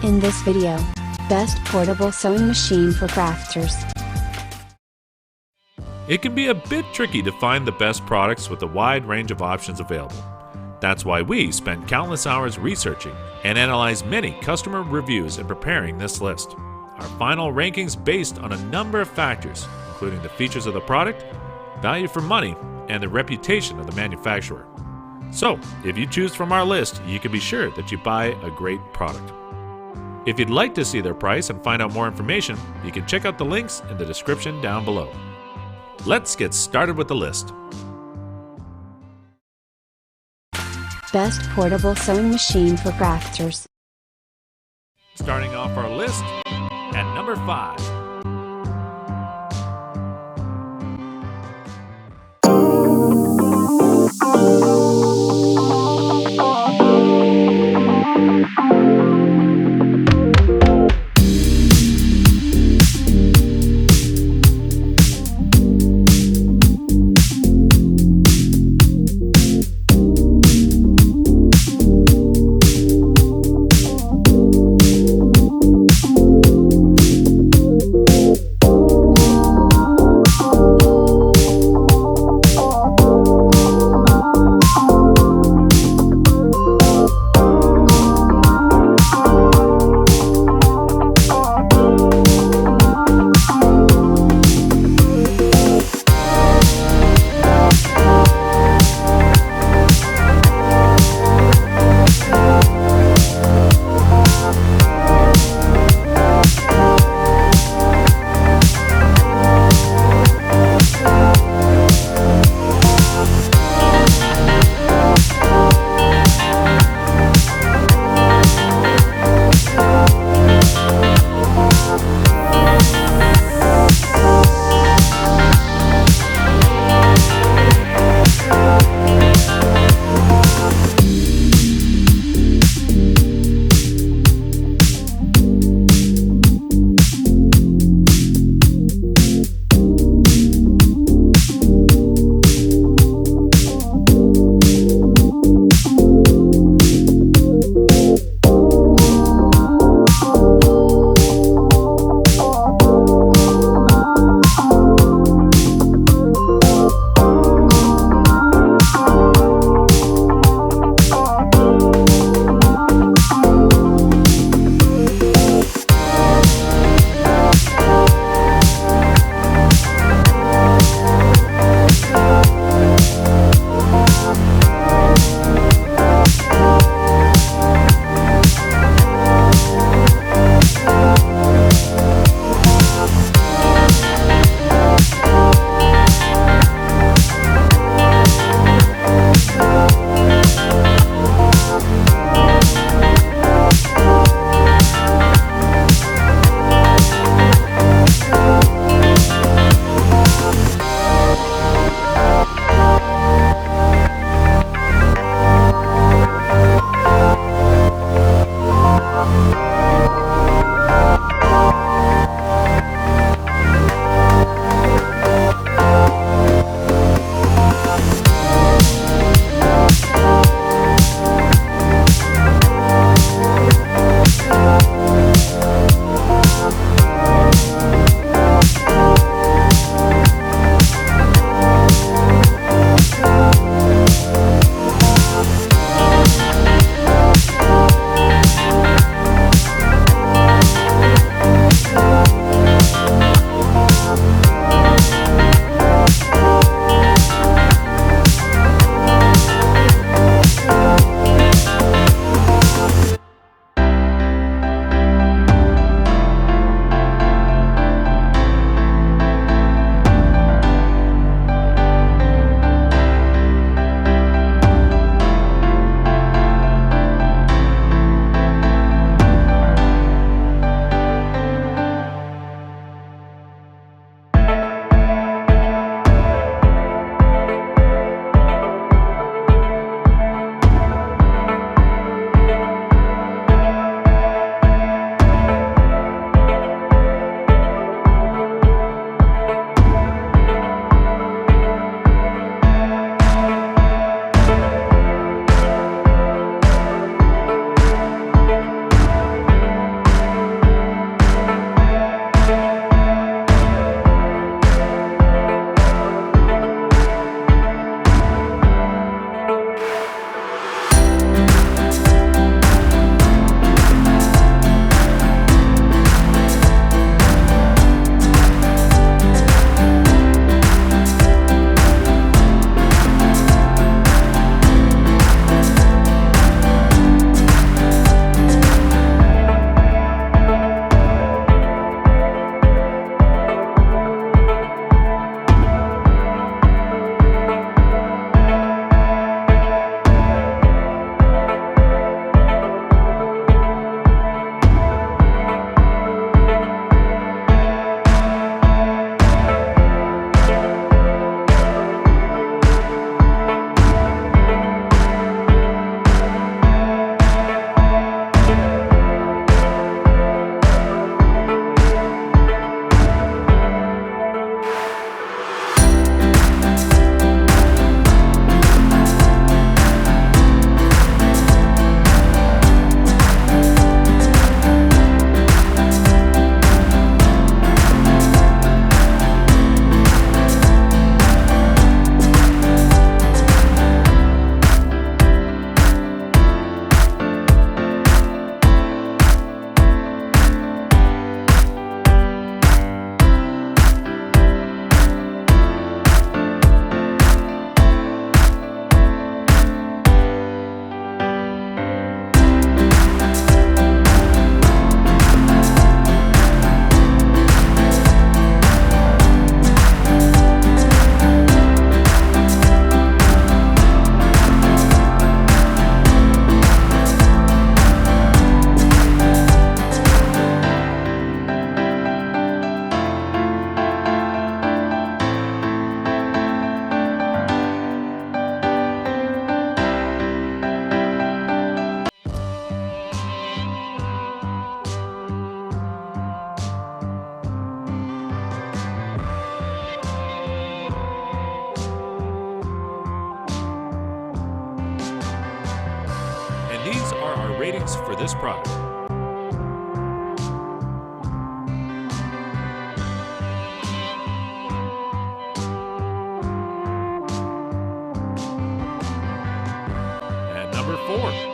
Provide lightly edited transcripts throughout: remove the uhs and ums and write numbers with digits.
In this video, best portable sewing machine for crafters. It can be a bit tricky to find the best products with a wide range of options available. That's why we spent countless hours researching and analyzed many customer reviews in preparing this list. Our final rankings based on a number of factors, including the features of the product, value for money, and the reputation of the manufacturer. So, if you choose from our list, you can be sure that you buy a great product. If you'd like to see their price and find out more information, you can check out the links in the description down below. Let's get started with the list. Best portable sewing machine for crafters. Starting off our list at number 5. ratings for this product. At number 4.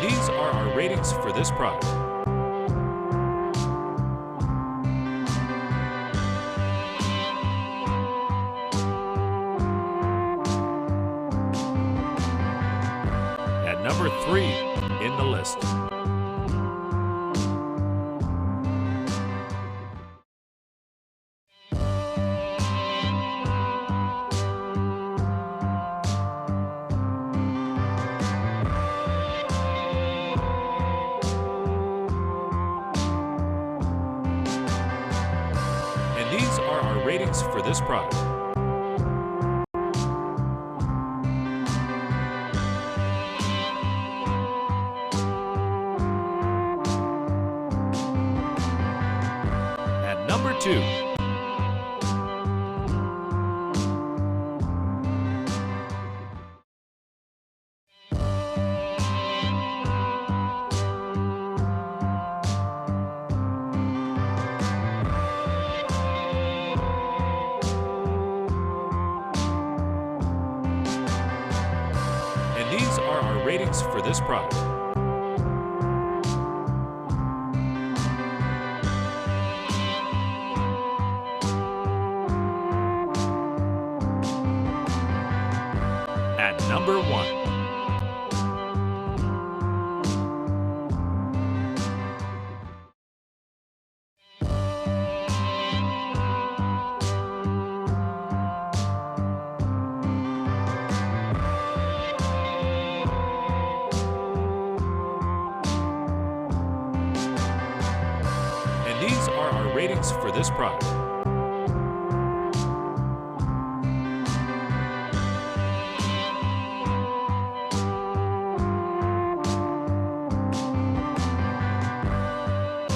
These are our ratings for this product. At number 3 in the list. These are our ratings for this product. At number 2. ratings for this product. At number 1. These are our ratings for this product.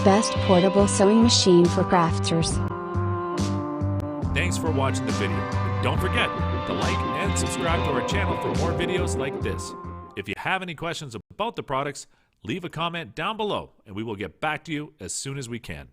Best portable sewing machine for crafters. Thanks for watching the video. And don't forget to like and subscribe to our channel for more videos like this. If you have any questions about the products, leave a comment down below and we will get back to you as soon as we can.